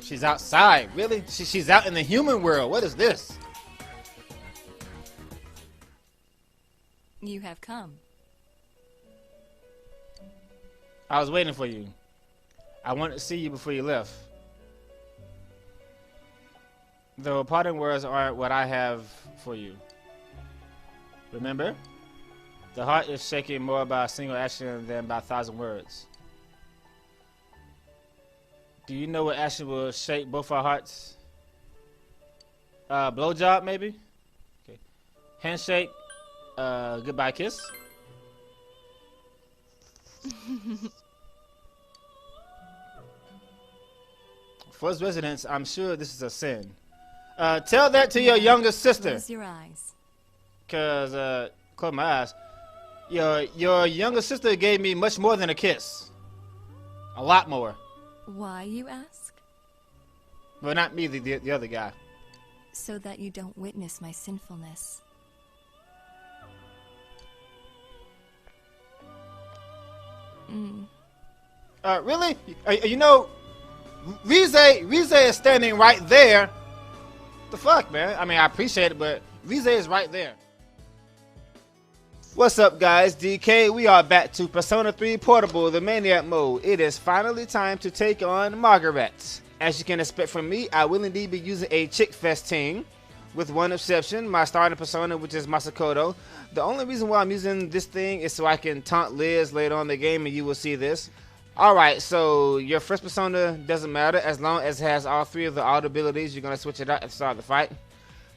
She's outside, really? She's out in the human world. What is this? You have come. I was waiting for you. I wanted to see you before you left. Though parting words aren't what I have for you. Remember? The heart is shaken more by a single action than by 1,000 words. Do you know what action will shake both our hearts? Blowjob, maybe? Okay. Handshake. Goodbye kiss. First residence, I'm sure this is a sin. Tell that to your younger sister. Close your eyes. Cause, close my eyes. Your younger sister gave me much more than a kiss. A lot more. Why, you ask? But not me, the other guy. So that you don't witness my sinfulness. Really? You know, Rize is standing right there. The fuck, man? I mean, I appreciate it, but Rize is right there. What's up, guys? DK. We are back to Persona 3 Portable, the Maniac mode. It is finally time to take on Margaret. As you can expect from me, I will indeed be using a chick fest team, with one exception, my starting persona, which is Masakoto. The only reason why I'm using this thing is so I can taunt Liz later on in the game, and you will see this. Alright, so your first persona doesn't matter as long as it has all three of the auto abilities. You're going to switch it out at the start of the fight.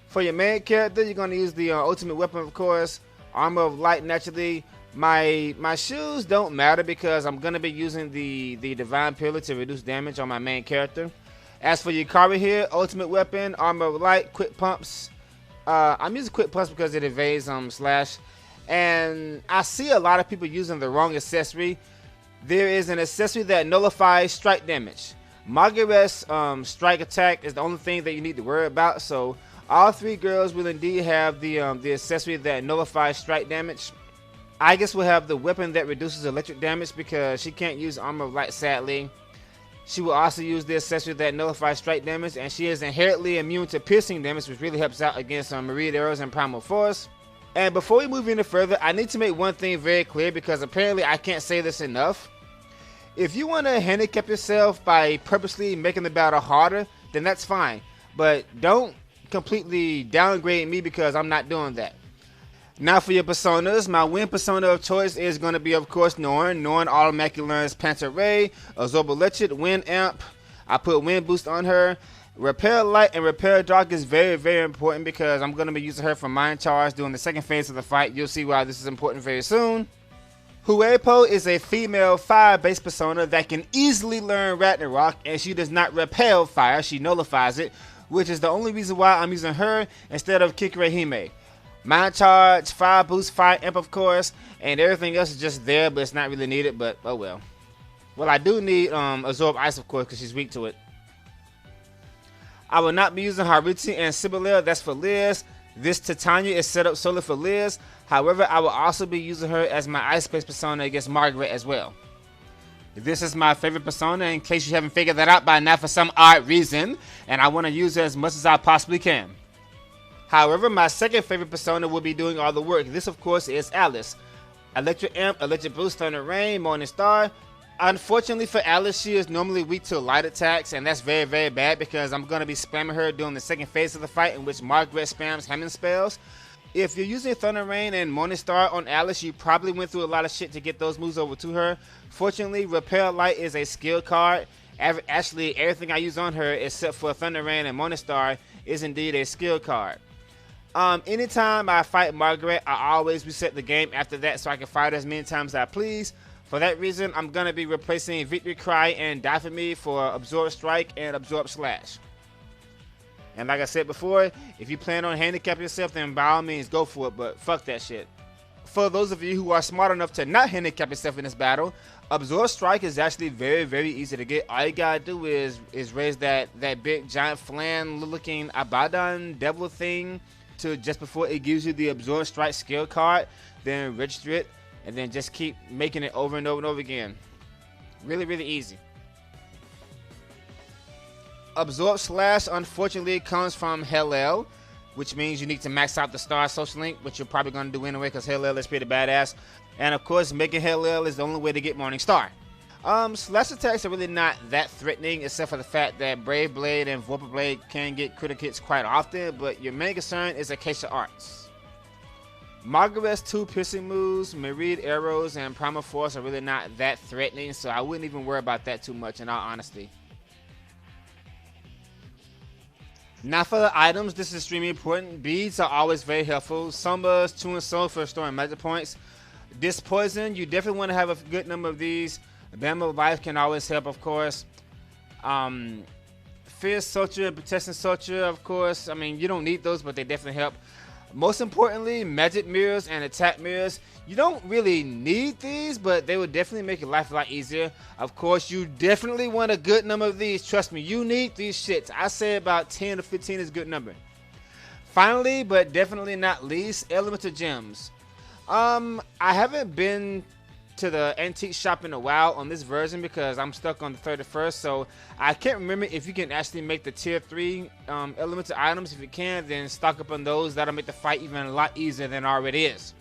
For your main character, you're going to use the ultimate weapon, of course. Armor of Light, naturally. My shoes don't matter because I'm going to be using the Divine Pillar to reduce damage on my main character. As for Yukari here, ultimate weapon, Armor of Light, quick pumps. I'm using quick pumps because it evades slash. And I see a lot of people using the wrong accessory. There is an accessory that nullifies strike damage. Margaret's strike attack is the only thing that you need to worry about. So all three girls will indeed have the accessory that nullifies strike damage. I guess we'll have the weapon that reduces electric damage because she can't use Armor of Light, sadly. She will also use the accessory that nullifies strike damage, and she is inherently immune to piercing damage, which really helps out against Myriad Arrows and Primal Force. And before we move any further, I need to make one thing very clear because apparently I can't say this enough. If you want to handicap yourself by purposely making the battle harder, then that's fine. But don't completely downgrade me because I'm not doing that. Now for your personas, my wind persona of choice is going to be, of course, Norn. Norn automatically learns Panther Ray, Absorb Electric, Wind Amp. I put Wind Boost on her. Repair Light and Repair Dark is very, very important because I'm going to be using her for Mind Charge during the second phase of the fight. You'll see why this is important very soon. Huepo is a female fire-based persona that can easily learn Ragnarok, and she does not repel fire, she nullifies it, which is the only reason why I'm using her instead of Kikure Hime. Mind Charge, Fire Boost, Fire Imp, of course, and everything else is just there, but it's not really needed, but oh well. Well, I do need Absorb Ice, of course, because she's weak to it. I will not be using Haruti and Sibyllia, that's for Liz. This Titania is set up solely for Liz. However, I will also be using her as my Ice-based persona against Margaret as well. This is my favorite persona in case you haven't figured that out by now for some odd reason, and I want to use it as much as I possibly can. However, my second favorite persona will be doing all the work. This, of course, is Alice. Electric Amp, Electric Boost, Thunder Rain, Morning Star. Unfortunately for Alice, she is normally weak to light attacks, and that's very, very bad because I'm going to be spamming her during the second phase of the fight in which Margaret spams Hammond spells. If you're using Thunder Rain and Morning Star on Alice, you probably went through a lot of shit to get those moves over to her. Fortunately, Repair Light is a skill card. Actually, everything I use on her except for Thunder Rain and Morning Star is indeed a skill card. Anytime I fight Margaret, I always reset the game after that so I can fight her as many times as I please. For that reason, I'm going to be replacing Victory Cry and Die For Me for Absorb Strike and Absorb Slash. And like I said before, if you plan on handicapping yourself, then by all means go for it, but fuck that shit. For those of you who are smart enough to not handicap yourself in this battle, Absorb Strike is actually very, very easy to get. All you gotta do is raise that big giant flan looking Abaddon devil thing to just before it gives you the Absorb Strike skill card, then register it, and then just keep making it over and over and over again. Really, really easy. Absorb Slash unfortunately comes from Hellel, which means you need to max out the Star Social Link, which you're probably going to do anyway because Hellel is pretty badass. And of course, making Hellel is the only way to get Morning Star. Slash attacks are really not that threatening, except for the fact that Brave Blade and Vorpal Blade can get critical hits quite often, but your main concern is Acacia Arts. Margaret's 2 piercing moves, Myriad Arrows, and Primal Force are really not that threatening, so I wouldn't even worry about that too much in all honesty. Now for the items, this is extremely important. Beads are always very helpful. Sumbas, Chewing Soul for storing magic points. This poison, you definitely want to have a good number of these. Bamboo Life can always help, of course. Fierce Suture and Protection Suture, of course. I mean, you don't need those, but they definitely help. Most importantly, Magic Mirrors and Attack Mirrors. You don't really need these, but they will definitely make your life a lot easier. Of course, you definitely want a good number of these. Trust me, you need these shits. I say about 10 to 15 is a good number. Finally, but definitely not least, Elemental Gems. I haven't been to the antique shop in a while on this version because I'm stuck on the 31st, so I can't remember if you can actually make the tier 3 elemental items. If you can, then stock up on those. That'll make the fight even a lot easier than it already is.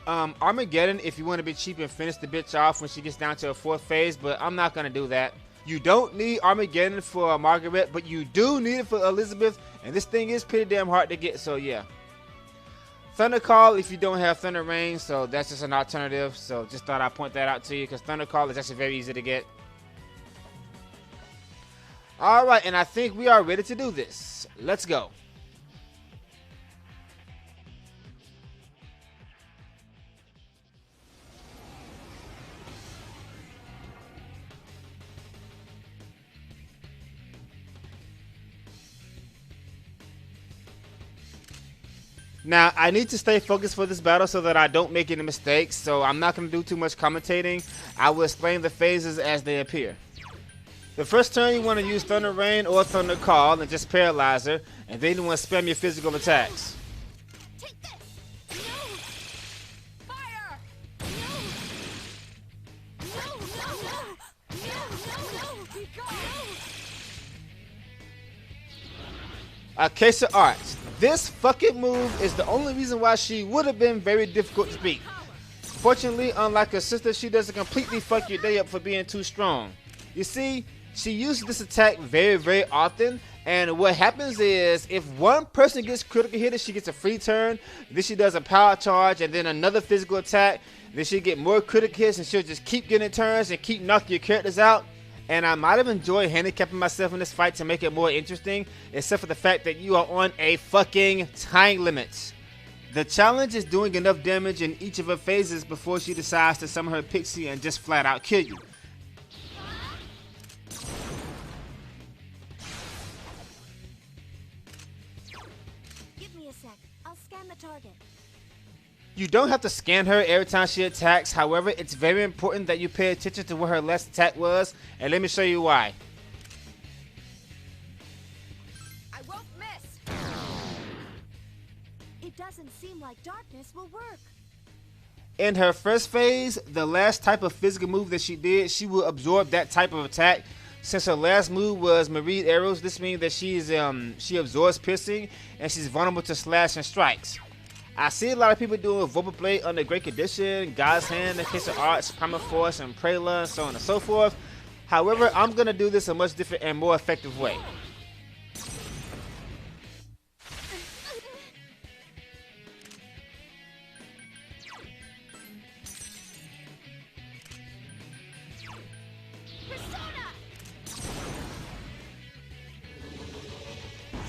Armageddon, if you want to be cheap and finish the bitch off when she gets down to a 4th phase, but I'm not going to do that. You don't need Armageddon for Margaret, but you do need it for Elizabeth, and this thing is pretty damn hard to get, so yeah. Thunder Call if you don't have Thunder Rain, so that's just an alternative. So just thought I'd point that out to you because Thunder Call is actually very easy to get. Alright, and I think we are ready to do this. Let's go. Now, I need to stay focused for this battle so that I don't make any mistakes, so I'm not going to do too much commentating. I will explain the phases as they appear. The first turn, you want to use Thunder Rain or Thunder Call and just paralyze her, and then you want to spam your physical attacks. Take this! No! Fire! No! Acacia Arts. This fucking move is the only reason why she would have been very difficult to beat. Fortunately, unlike her sister, she doesn't completely fuck your day up for being too strong. You see, she uses this attack very, very often, and what happens is if one person gets critical hit, she gets a free turn, then she does a power charge, and then another physical attack, then she'll get more critical hits, and she'll just keep getting turns and keep knocking your characters out. And I might have enjoyed handicapping myself in this fight to make it more interesting, except for the fact that you are on a fucking time limit. The challenge is doing enough damage in each of her phases before she decides to summon her pixie and just flat out kill you. Give me a sec. I'll scan the target. You don't have to scan her every time she attacks. However, it's very important that you pay attention to what her last attack was, and let me show you why. I won't miss. It doesn't seem like darkness will work. In her first phase, the last type of physical move that she did, she will absorb that type of attack. Since her last move was Myriad Arrows, this means that she absorbs piercing and she's vulnerable to slash and strikes. I see a lot of people doing Vorpal Blade under Great Condition, God's Hand, Acacia Arts, Primal Force, and Prela, and so on and so forth. However, I'm going to do this a much different and more effective way.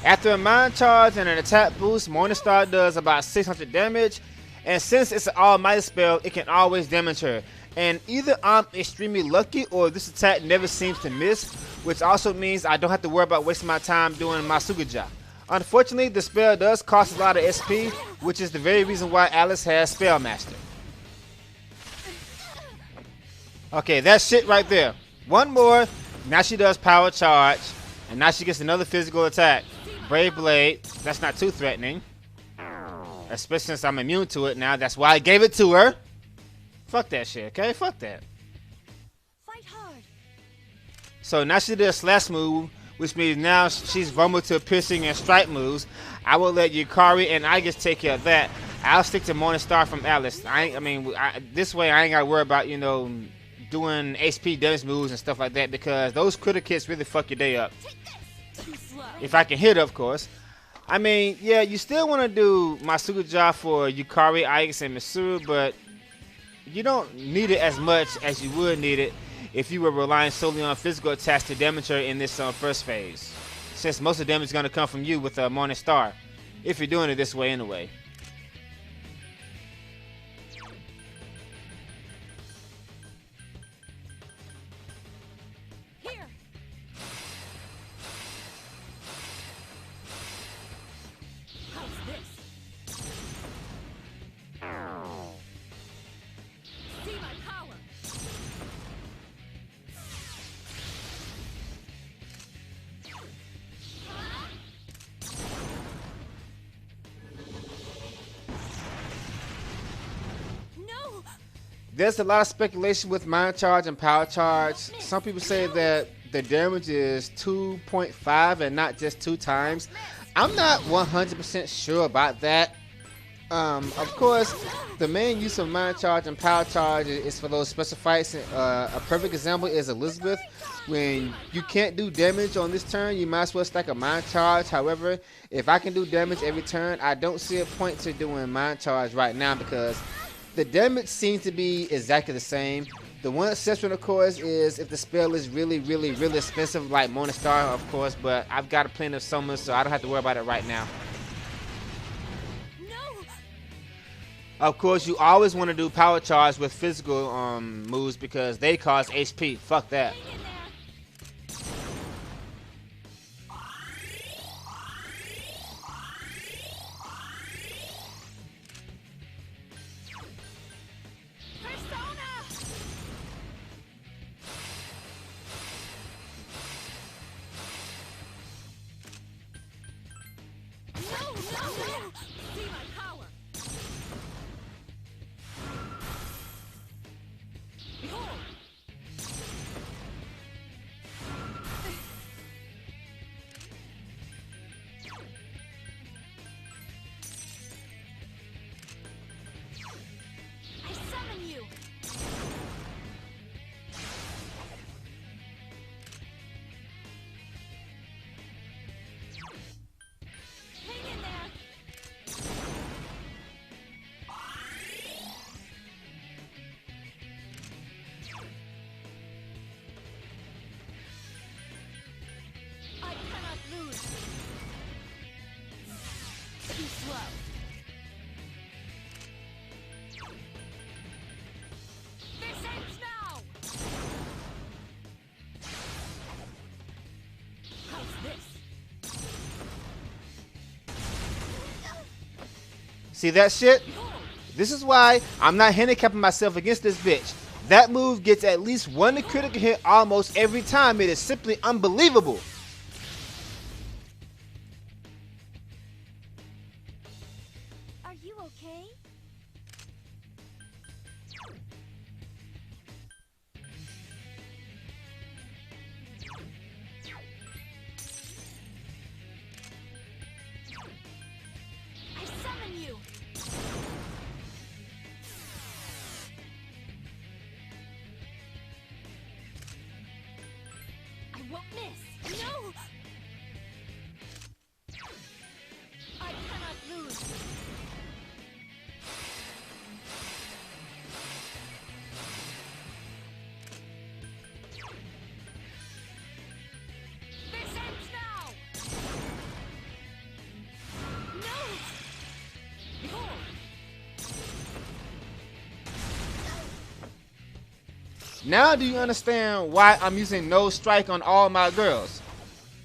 After a mind charge and an attack boost, Morningstar does about 600 damage, and since it's an almighty spell, it can always damage her. And either I'm extremely lucky or this attack never seems to miss, which also means I don't have to worry about wasting my time doing my Sugaja. Unfortunately, the spell does cost a lot of SP, which is the very reason why Alice has Spellmaster. Okay, that's shit right there. One more, now she does Power Charge, and now she gets another physical attack. Brave Blade, that's not too threatening. Especially since I'm immune to it now, that's why I gave it to her. Fuck that shit, okay? Fuck that. Fight hard. So now she did a slash move, which means now she's vulnerable to piercing and strike moves. I will let Yukari and Aegis take care of that. I'll stick to Morningstar from Alice. This way I ain't gotta worry about, you know, doing HP damage moves and stuff like that, because those critical hits really fuck your day up. If I can hit, of course. I mean, yeah, you still want to do Masugaja for Yukari, Aegis, and Mitsuru, but you don't need it as much as you would need it if you were relying solely on physical attacks to damage her in this first phase, since most of the damage is going to come from you with Morningstar, if you're doing it this way anyway. There's a lot of speculation with Mind Charge and Power Charge. Some people say that the damage is 2.5 and not just 2 times. I'm not 100% sure about that. Of course, the main use of Mind Charge and Power Charge is for those special fights. A perfect example is Elizabeth. When you can't do damage on this turn, you might as well stack a Mind Charge. However, if I can do damage every turn, I don't see a point to doing Mind Charge right now, because the damage seems to be exactly the same. The one exception, of course, is if the spell is really expensive, like Morningstar, of course, but I've got a plenty of summons, so I don't have to worry about it right now. No. Of course, you always want to do Power Charge with physical moves, because they cause HP. Fuck that. See that shit? This is why I'm not handicapping myself against this bitch. That move gets at least 1 critical hit almost every time. It is simply unbelievable. Are you okay? I summon you. I won't miss. No! I cannot lose. This ends now! No! Behold! Now do you understand why I'm using no strike on all my girls?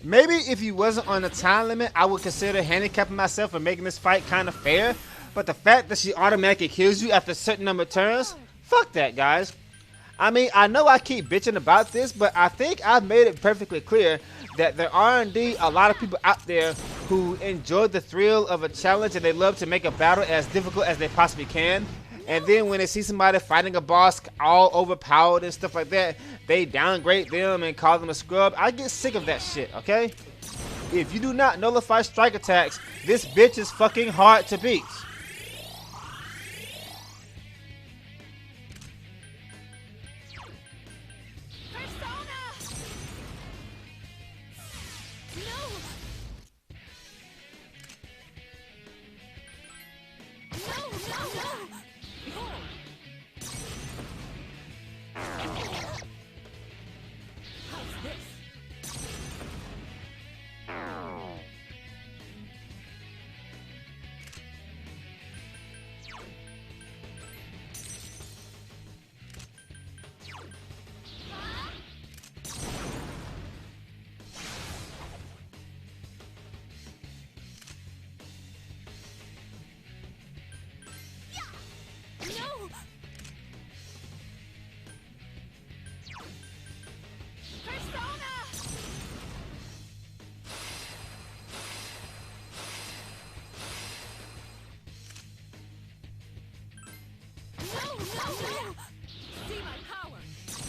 Maybe if you wasn't on a time limit, I would consider handicapping myself and making this fight kind of fair. But the fact that she automatically kills you after a certain number of turns, fuck that, guys. I mean, I know I keep bitching about this, but I think I've made it perfectly clear that there are indeed a lot of people out there who enjoy the thrill of a challenge and they love to make a battle as difficult as they possibly can. And then when they see somebody fighting a boss all overpowered and stuff like that, they downgrade them and call them a scrub. I get sick of that shit, okay? If you do not nullify strike attacks, this bitch is fucking hard to beat.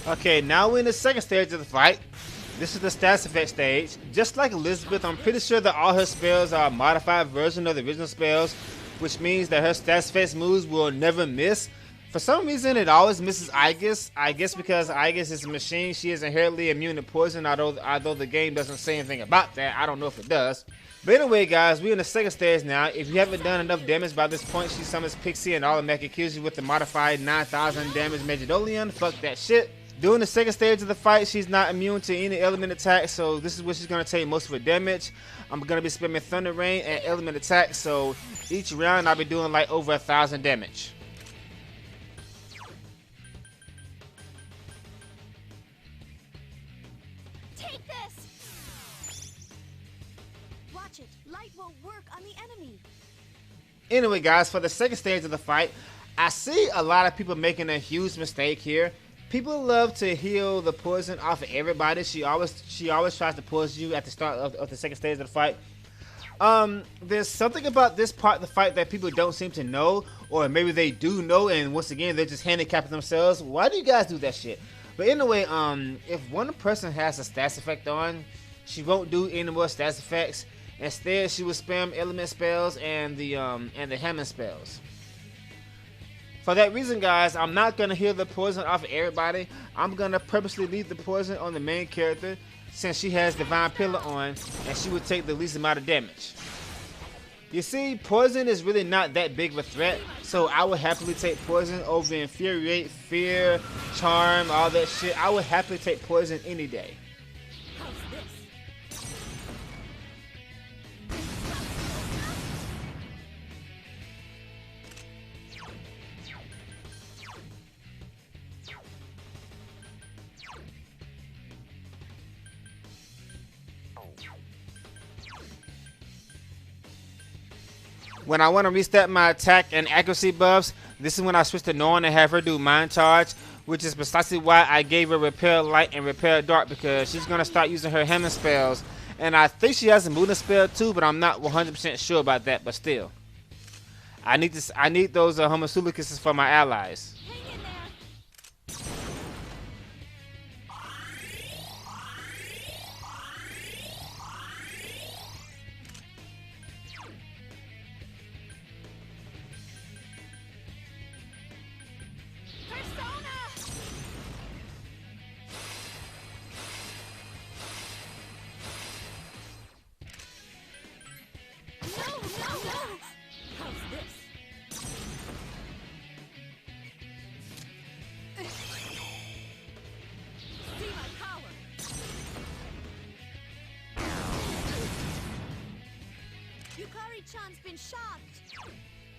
Okay, now we're in the second stage of the fight. This is the stats effect stage. Just like Elizabeth, I'm pretty sure that all her spells are a modified version of the original spells, which means that her stats effects moves will never miss. For some reason, it always misses Aegis. I guess because Aegis is a machine, she is inherently immune to poison, although the game doesn't say anything about that. I don't know if it does. But anyway, guys, we're in the second stage now. If you haven't done enough damage by this point, she summons Pixie and automatically kills you with the modified 9,000 damage Magidolian. Fuck that shit. During the second stage of the fight, she's not immune to any element attack, so this is where she's going to take most of her damage. I'm going to be spamming Thunder Rain and element attack, so each round I'll be doing like over 1,000 damage. Take this! Watch it. Light will work on the enemy. Anyway, guys, for the second stage of the fight, I see a lot of people making a huge mistake here. People love to heal the poison off of everybody. She always tries to poison you at the start of the second stage of the fight. There's something about this part of the fight that people don't seem to know, or maybe they do know, and once again they're just handicapping themselves. Why do you guys do that shit? But anyway, if one person has a stats effect on, she won't do any more stats effects. Instead, she will spam element spells and the Hammond spells. For that reason, guys, I'm not going to heal the poison off of everybody. I'm going to purposely leave the poison on the main character since she has Divine Pillar on and she would take the least amount of damage. You see, poison is really not that big of a threat, so I would happily take poison over Infuriate, Fear, Charm, all that shit. I would happily take poison any day. When I want to reset my attack and accuracy buffs, this is when I switch to Norn and have her do Mind Charge, which is precisely why I gave her Repair Light and Repair Dark, because she's going to start using her Hammond spells. And I think she has a movement spell too, but I'm not 100% sure about that, but still. I need those Homunculus for my allies.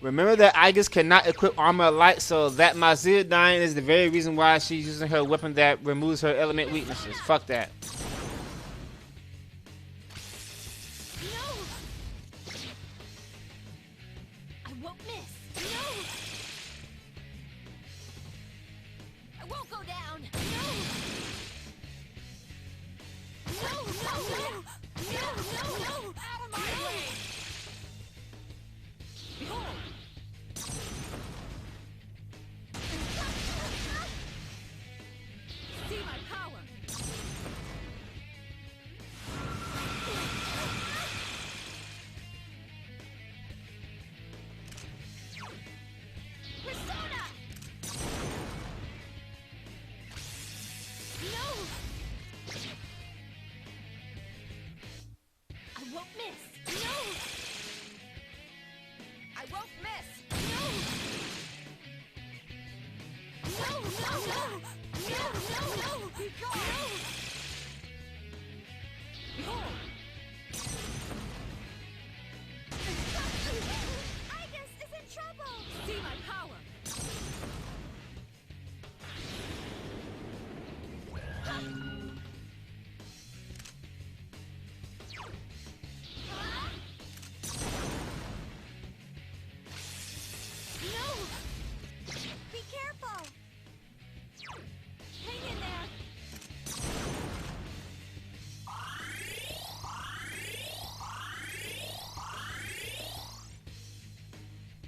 Remember that Aegis cannot equip Armor Light, so that Mazir dying is the very reason why she's using her weapon that removes her element weaknesses. Fuck that. No! I won't miss! No! I won't go down! No! No, no, no! No, no, no! Out of my way! Behold! won't miss. No! I won't miss. No! No, no, no! No, no, no! Be gone! No! Behold! Igus is in trouble! See my power! No! Be careful! Hang in there!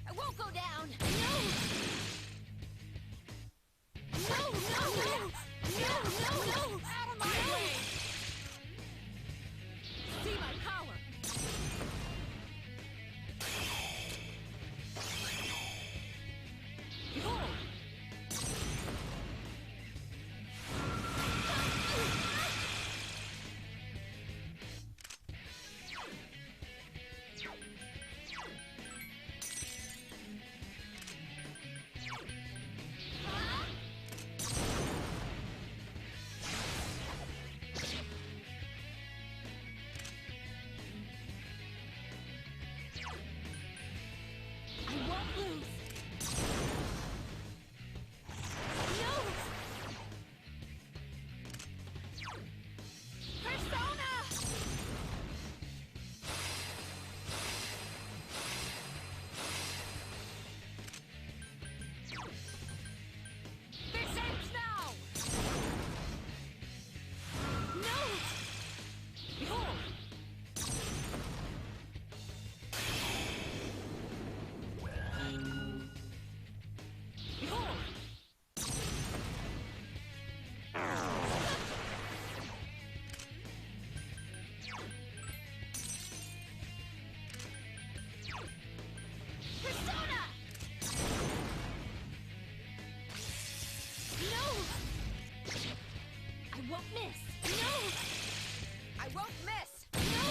I won't go down! No! No, no, no! No, no, no! Out of my way! See my power! Behold! I won't lose. No! Persona! This ends now! No! Behold! Behold! Persona! No! I won't miss! No! I won't miss! No!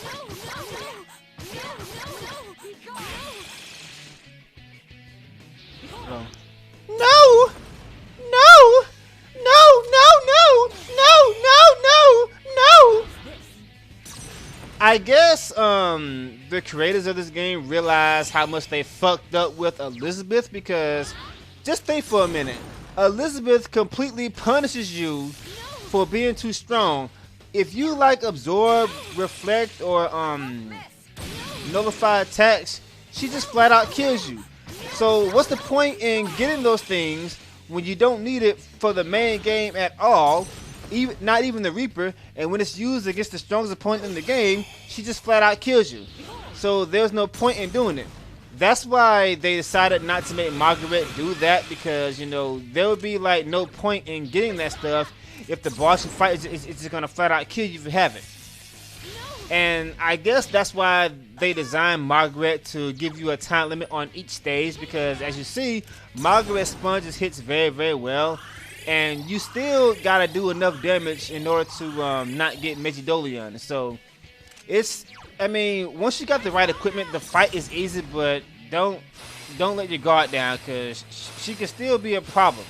No, no, no! No, no, no! Be gone! No! No! No! No! No! No! No! No! I guess the creators of this game realized how much they fucked up with Elizabeth, because just think for a minute. Elizabeth completely punishes you for being too strong. If you like absorb, reflect, or nullify attacks, she just flat out kills you. So what's the point in getting those things when you don't need it for the main game at all? Even not even the Reaper, and when it's used against the strongest opponent in the game, she just flat out kills you. So there's no point in doing it. That's why they decided not to make Margaret do that, because, you know, there would be like no point in getting that stuff if the boss you fight is just gonna flat out kill you if you have it. And I guess that's why they designed Margaret to give you a time limit on each stage, because as you see, Margaret sponges hits very, very well, and you still gotta do enough damage in order to not get Megidolion. So it's, I mean, once you got the right equipment, the fight is easy, but don't let your guard down, because she can still be a problem.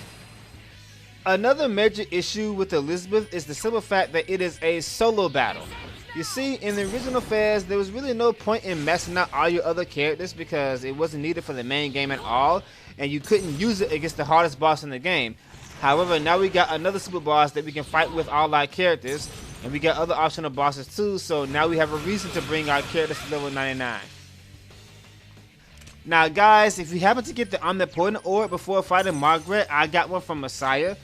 Another major issue with Elizabeth is the simple fact that it is a solo battle. You see, in the original phase, there was really no point in messing out all your other characters because it wasn't needed for the main game at all, and you couldn't use it against the hardest boss in the game. However, now we got another super boss that we can fight with all our characters, and we got other optional bosses too, so now we have a reason to bring our characters to level 99. Now guys, if you happen to get the Omnipotent Orb before fighting Margaret, I got one from Messiah.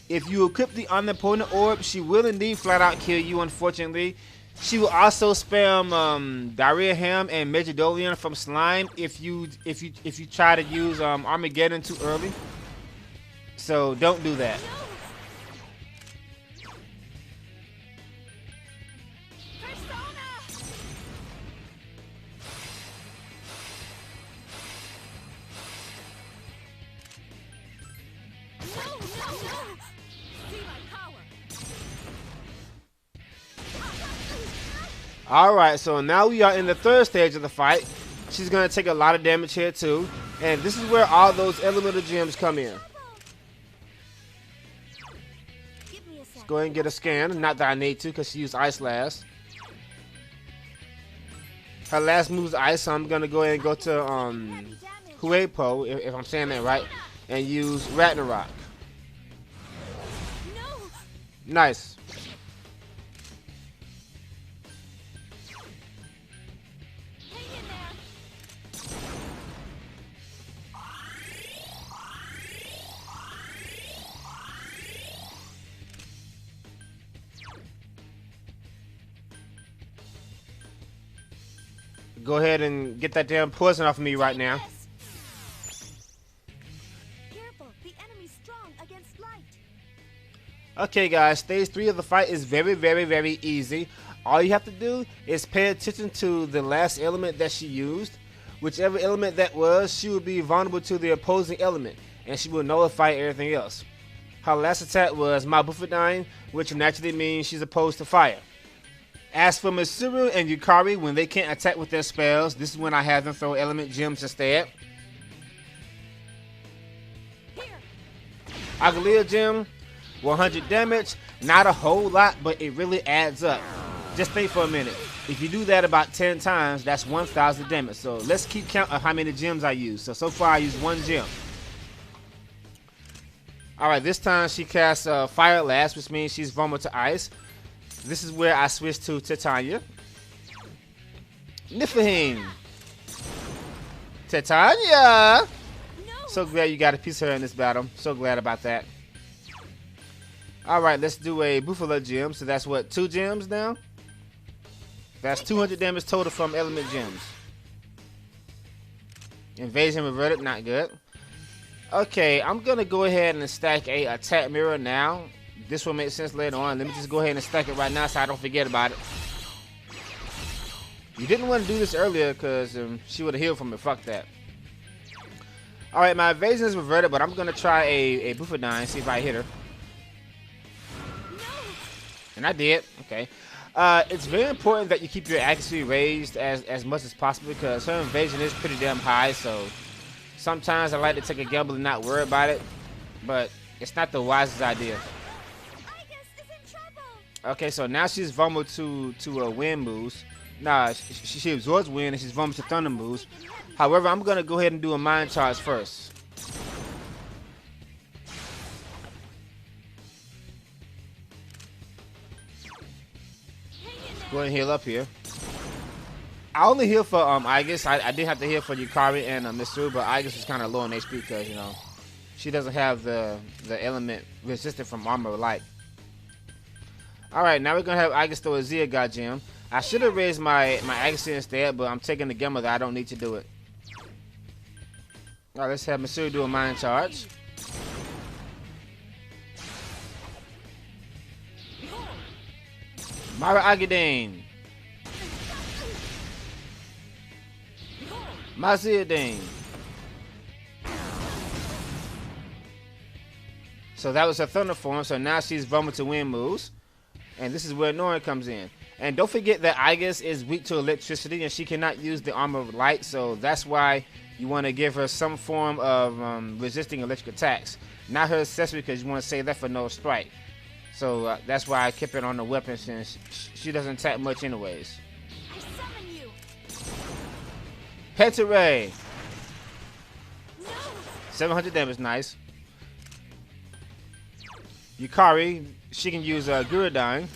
If you equip the Omnipotent Orb, she will indeed flat out kill you, unfortunately. She will also spam Diarrhea Ham and Megidolion from Slime if you try to use Armageddon too early. So don't do that. Alright, so now we are in the third stage of the fight. She's going to take a lot of damage here too. And this is where all those elemental gems come in. Give me a sec. Let's go ahead and get a scan. Not that I need to because she used ice last. Her last move is ice, so I'm going to go ahead and go to Huepo, if I'm saying that right, and use Ragnarok. No. Nice. Hang in there. Go ahead and get that damn poison off of me right now. Careful, the enemy's strong against light. Okay guys, stage 3 of the fight is very easy. All you have to do is pay attention to the last element that she used. Whichever element that was, she will be vulnerable to the opposing element, and she will nullify everything else. Her last attack was Mabufadine, which naturally means she's opposed to fire. As for Mitsuru and Yukari, when they can't attack with their spells, this is when I have them throw element gems instead. Here. Agalia gem, 100 damage, not a whole lot, but it really adds up. Just think for a minute. If you do that about 10 times, that's 1,000 damage. So let's keep count of how many gems I use. So far I used 1 gem. Alright, this time she casts Fire last, which means she's vulnerable to ice. This is where I switch to Titania. Niflheim. Titania! No. So glad you got a piece of her in this battle. So glad about that. Alright, let's do a Buffalo gem. So that's what, 2 gems now? That's 200 damage total from element gems. Invasion reverted, not good. Okay, I'm gonna go ahead and stack a attack mirror now. This will make sense later on. Let me just go ahead and stack it right now so I don't forget about it. You didn't want to do this earlier because she would have healed from it. Fuck that. Alright, my evasion is reverted, but I'm gonna try a Buffadine, see if I hit her. No. And I did. Okay. It's very important that you keep your accuracy raised as much as possible because her evasion is pretty damn high, so sometimes I like to take a gamble and not worry about it, but it's not the wisest idea. Okay, so now she's vulnerable to wind moves. Nah, she absorbs wind and she's vulnerable to thunder moves. However, I'm gonna go ahead and do a mind charge first. Go ahead and heal up here. I only heal for Aegis. I did have to heal for Yukari and Mitsuru, but Aegis was kind of low on HP because, you know, she doesn't have the element resistant from armor light. Alright, now we're gonna have Aegis throw a Zeogod gem. I should have raised my accuracy instead, but I'm taking the gamble that I don't need to do it. Alright, let's have Mitsuru do a mind charge. Mara Agadane. Maziadane. So that was her thunder form, so now she's vulnerable to wind moves. And this is where Nora comes in. And don't forget that Aegis is weak to electricity and she cannot use the armor of light, so that's why you want to give her some form of resisting electric attacks. Not her accessory because you want to save that for no strike. So that's why I kept it on the weapon since she doesn't attack much anyways. I summon you. Petare. No. 700 damage, nice. Yukari, she can use Guridine.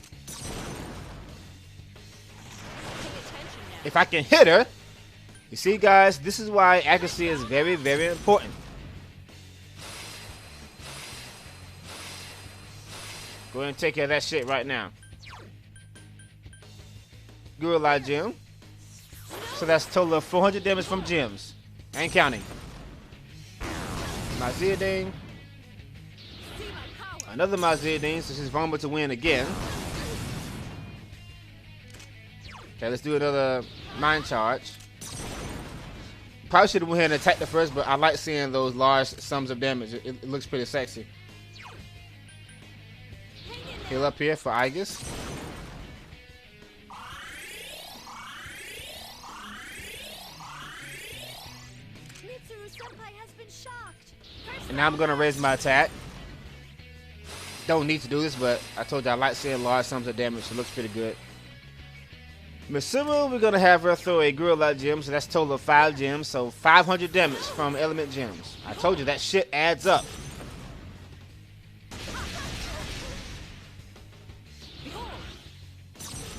If I can hit her, you see guys, this is why accuracy is very, very important. Go ahead and take care of that shit right now. Gurulai gem. So that's a total of 400 damage from gems. I ain't counting. Maziadane. Another Maziadane, so she's vulnerable to win again. Okay, let's do another mind charge. Probably should have went ahead and attacked her first, but I like seeing those large sums of damage. It looks pretty sexy. Heal up here for Aegis. senpai has been shocked. And now I'm gonna raise my attack. Don't need to do this, but I told you I like seeing large sums of damage. It looks pretty good. Misuru, we're gonna have her throw a gorilla gem, so that's a total of 5 gems, so 500 damage from element gems. I told you that shit adds up.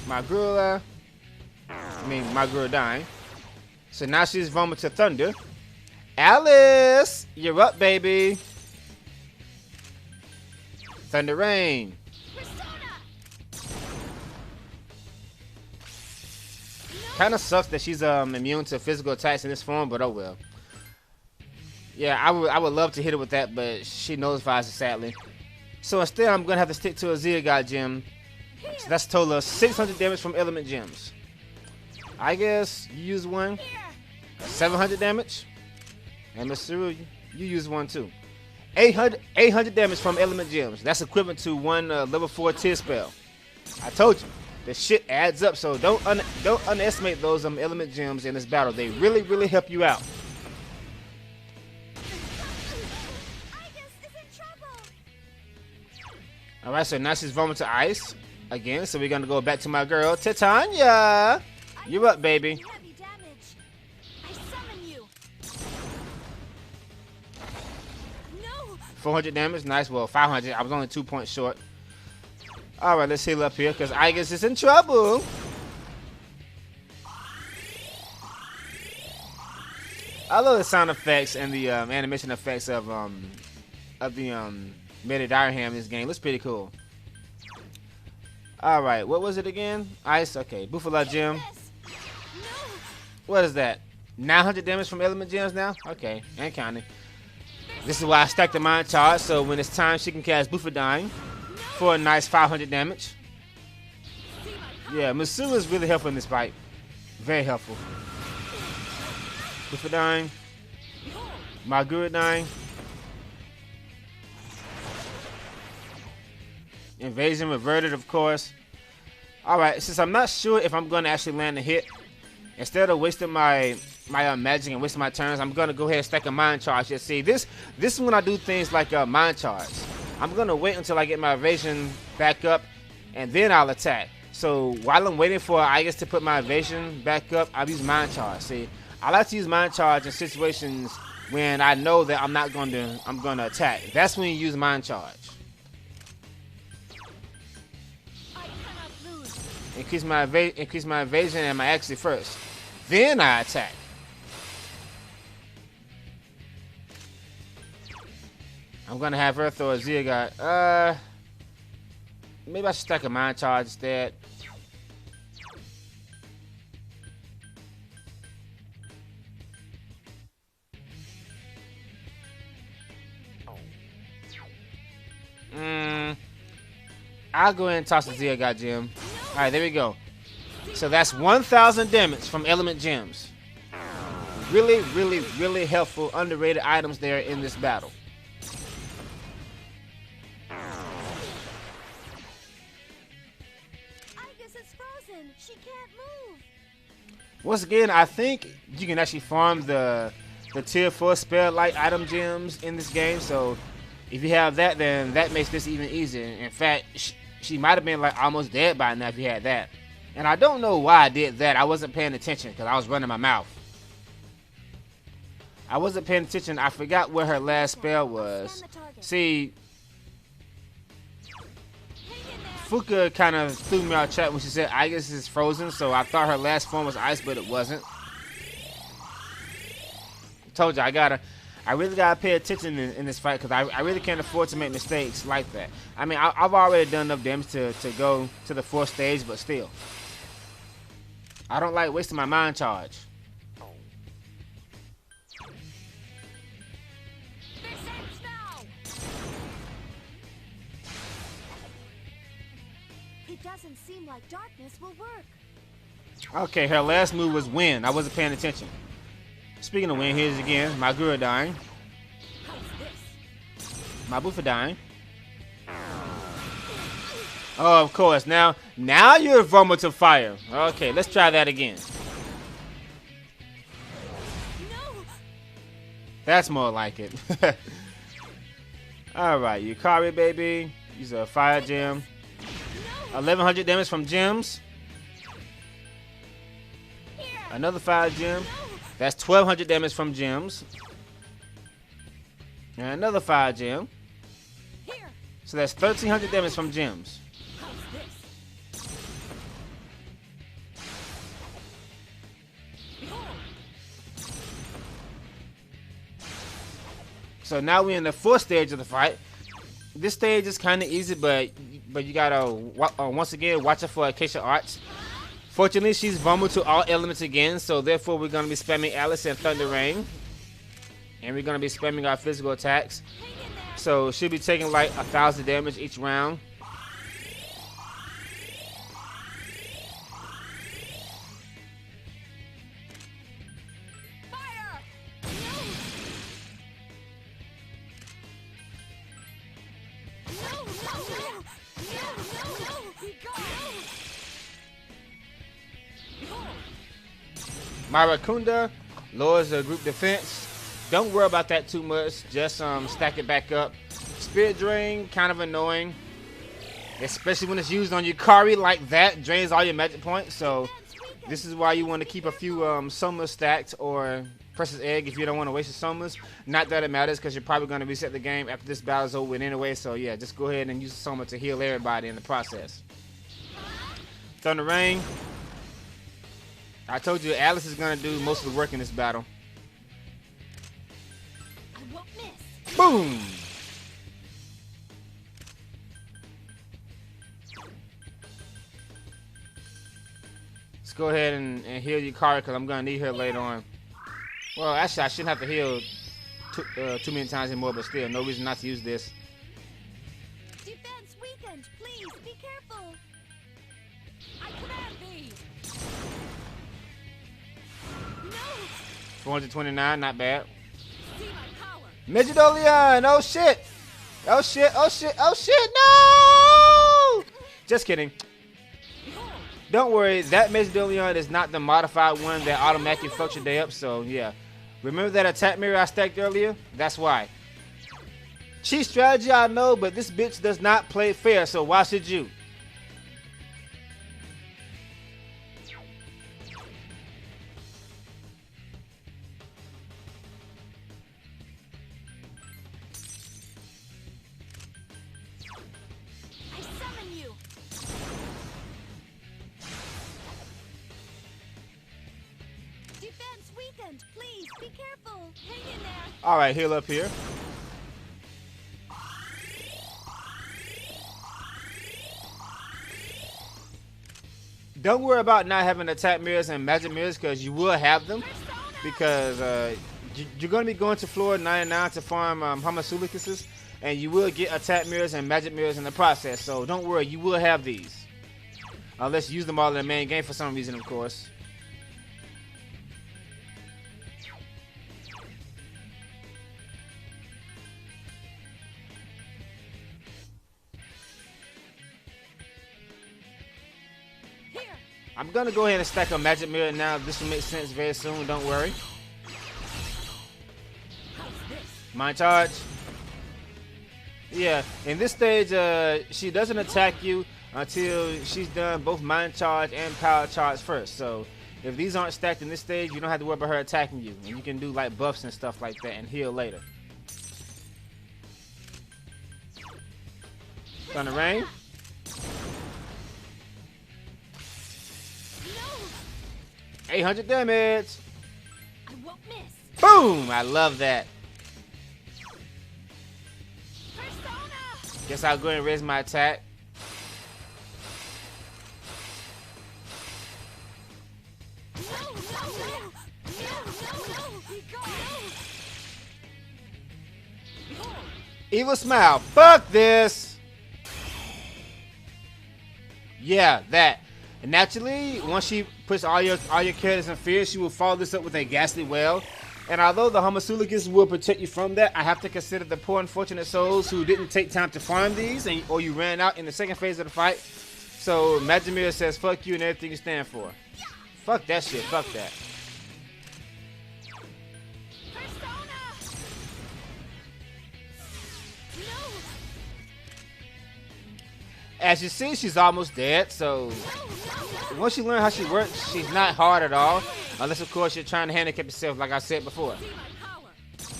My gorilla dying. So now she's vulnerable to thunder. Alice, you're up, baby. Thunder rain. Kind of sucks that she's immune to physical attacks in this form, but oh well. Yeah, I would love to hit her with that, but she nullifies it sadly. So instead, I'm gonna have to stick to a Zia God gem. So that's a total of 600 damage from element gems. I guess you use one. 700 damage. And Misuru, you use one too. 800 damage from element gems. That's equivalent to one level 4 tier spell. I told you, the shit adds up. So don't underestimate those element gems in this battle. They really help you out. All right, so now she's vulnerable to ice again. So we're gonna go back to my girl Titania. You're up, baby. 400 damage, nice. Well, 500. I was only 2 points short. All right, let's heal up here because Igus is in trouble. I love the sound effects and the animation effects of the Meta Direham in this game. Looks pretty cool. All right, what was it again? Ice. Okay, Buffalo Gem. What is that? 900 damage from element gems now. Okay, and counting. This is why I stacked the Mind Charge, so when it's time, she can cast Bufadine for a nice 500 damage. Yeah, Misuru is really helpful in this fight. Very helpful. Bufadine. Margaret. Invasion reverted, of course. Alright, since I'm not sure if I'm going to actually land a hit, instead of wasting my magic and wasting my turns, I'm gonna go ahead and stack a Mind Charge. You see, this is when I do things like Mind Charge. I'm gonna wait until I get my evasion back up, and then I'll attack. So while I'm waiting for Igus to put my evasion back up, I'll use Mind Charge. See, I like to use Mind Charge in situations when I know that I'm gonna attack. That's when you use Mind Charge. Increase my evasion and my accuracy first. Then I attack. I'm gonna have her throw a Zia God. Maybe I should stack a Mind Charge instead. I'll go ahead and toss the Zia God gem. Alright, there we go. So that's 1,000 damage from element gems. Really helpful, underrated items there in this battle. Igus is frozen. She can't move. Once again, I think you can actually farm the tier 4 spell like item gems in this game. So if you have that, then that makes this even easier. In fact, she might have been like almost dead by now if you had that. And I don't know why I did that. I wasn't paying attention because I was running my mouth. I wasn't paying attention. I forgot what her last spell was. See, Fuka kind of threw me out chat when she said Igus is frozen, so I thought her last form was ice, but it wasn't. Told you, I really gotta pay attention in this fight because I really can't afford to make mistakes like that. I mean, I've already done enough damage to go to the 4th stage, but still. I don't like wasting my Mind Charge. It doesn't seem like darkness will work. Okay, her last move was wind. I wasn't paying attention. Speaking of wind, here's again. My Gura dying. My Buffa dying. Oh, of course. Now you're vulnerable to fire. Okay, let's try that again. No. That's more like it. Alright, Yukari, baby. Use a fire gem. 1100 damage from gems. Another fire gem. That's 1200 damage from gems. And another fire gem. So that's 1300 damage from gems. So now we're in the fourth stage of the fight. This stage is kind of easy, but you gotta once again watch out for Acacia Arts. Fortunately, she's vulnerable to all elements again, so therefore we're gonna be spamming Alice and Thunder Rain, and we're gonna be spamming our physical attacks. So she'll be taking like 1,000 damage each round. Marakunda lowers the group defense. Don't worry about that too much. Just stack it back up. Spirit Drain, kind of annoying. Especially when it's used on Yukari like that. Drains all your magic points. So this is why you want to keep a few Somas stacked or Precious Egg if you don't want to waste your Somas. Not that it matters because you're probably going to reset the game after this battle's over with anyway. So yeah, just go ahead and use the Soma to heal everybody in the process. Thunder Rain. I told you Alice is going to do most of the work in this battle. I won't miss. Boom! Let's go ahead and heal Yukari because I'm going to need her later on. Well, actually, I shouldn't have to heal too many times anymore, but still, no reason not to use this. Defense weakened. Please be careful. I command thee. No. 429, not bad. See my power. Megidolion! Oh shit! Oh shit! Oh shit! Oh shit! No! Just kidding. Don't worry, that Megidolion is not the modified one that automatically fucks your day up, so yeah. Remember that attack mirror I stacked earlier? That's why. Cheat strategy, I know, but this bitch does not play fair, so why should you? I summon you. Defense weakened. Please be careful. Hang in there. Alright, heal up here. Don't worry about not having attack mirrors and magic mirrors because you will have them. Because you're going to be going to floor 99 to farm Homunculuses, and you will get attack mirrors and magic mirrors in the process. So don't worry, you will have these. Unless you use them all in the main game for some reason, of course. I'm gonna go ahead and stack a magic mirror now. This will make sense very soon, don't worry. Mind charge. Yeah, in this stage, she doesn't attack you until she's done both mind charge and power charge first. So if these aren't stacked in this stage, you don't have to worry about her attacking you. And you can do like buffs and stuff like that and heal later. Thunder Rain. 800 damage. I won't miss. Boom! I love that. Persona. Guess I'll go ahead and raise my attack. No. Be gone. Evil smile. Fuck this. Yeah, that. And naturally, once she puts all your characters in fear, she will follow this up with a ghastly wail. And although the Homunculuses will protect you from that, I have to consider the poor unfortunate souls who didn't take time to farm these, or you ran out in the second phase of the fight. So Majimir says fuck you and everything you stand for. Fuck that shit, fuck that. As you see, she's almost dead, so once you learn how she works, she's not hard at all. Unless, of course, you're trying to handicap yourself, like I said before.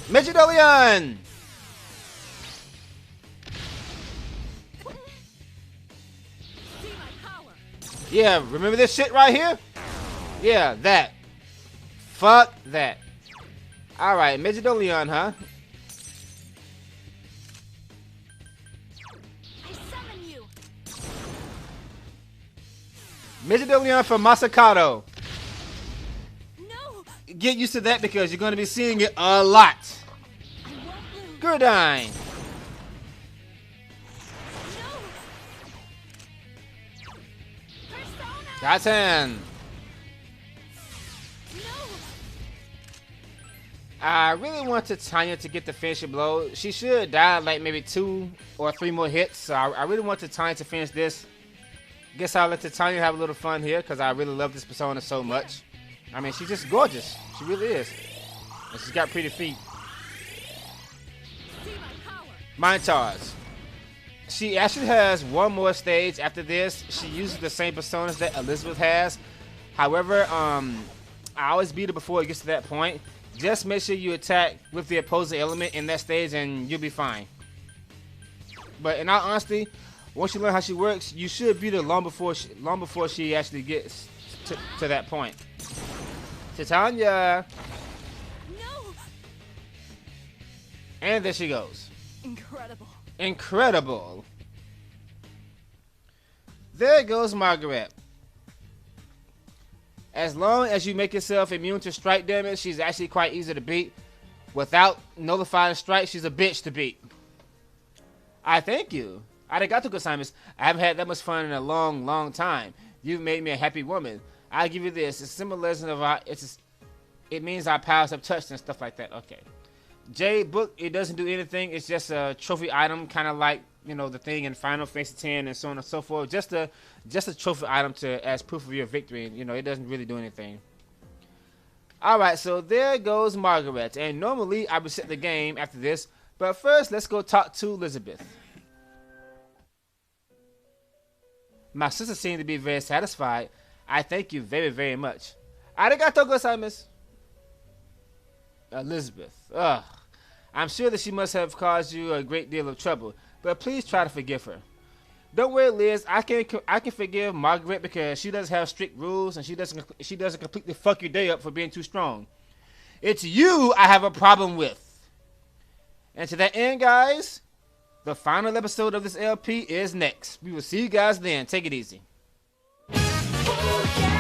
Midgetolian! Yeah, remember this shit right here? Yeah, that. Fuck that. Alright, Midgetolian, huh? Midgetolian from Masakato. No. Get used to that because you're going to be seeing it a lot. Gurdine. No. Persona. Goten. No. I really want Titania to get the finishing blow. She should die like maybe 2 or 3 more hits. So I really want Titania to finish this. Guess I'll let Titania have a little fun here because I really love this persona so much. I mean, she's just gorgeous. She really is. And she's got pretty feet. Mind Charge. She actually has one more stage after this. She uses the same personas that Elizabeth has. However, I always beat her before it gets to that point. Just make sure you attack with the opposing element in that stage and you'll be fine. But in all honesty, once you learn how she works, you should beat her long before she actually gets to that point. Titania. No. And there she goes. Incredible. Incredible. There goes Margaret. As long as you make yourself immune to strike damage, she's actually quite easy to beat. Without nullifying strike, she's a bitch to beat. I thank you. Arigato gozaimasu. I haven't had that much fun in a long, long time. You've made me a happy woman. I'll give you this. It's a symbolism of our. It means our powers have touched and stuff like that. Okay. Jade book. It doesn't do anything. It's just a trophy item, kind of like the thing in Final Fantasy X and so on and so forth. Just a trophy item as proof of your victory. It doesn't really do anything. All right. So there goes Margaret. And normally I would set the game after this, but first let's go talk to Elizabeth. My sister seemed to be very satisfied. I thank you very, very much. Arigato gozaimasu. Elizabeth. Ugh. I'm sure that she must have caused you a great deal of trouble, but please try to forgive her. Don't worry, Liz. I can forgive Margaret because she doesn't have strict rules and she doesn't completely fuck your day up for being too strong. It's you I have a problem with. And to that end, guys, the final episode of this LP is next. We will see you guys then. Take it easy. Oh, yeah.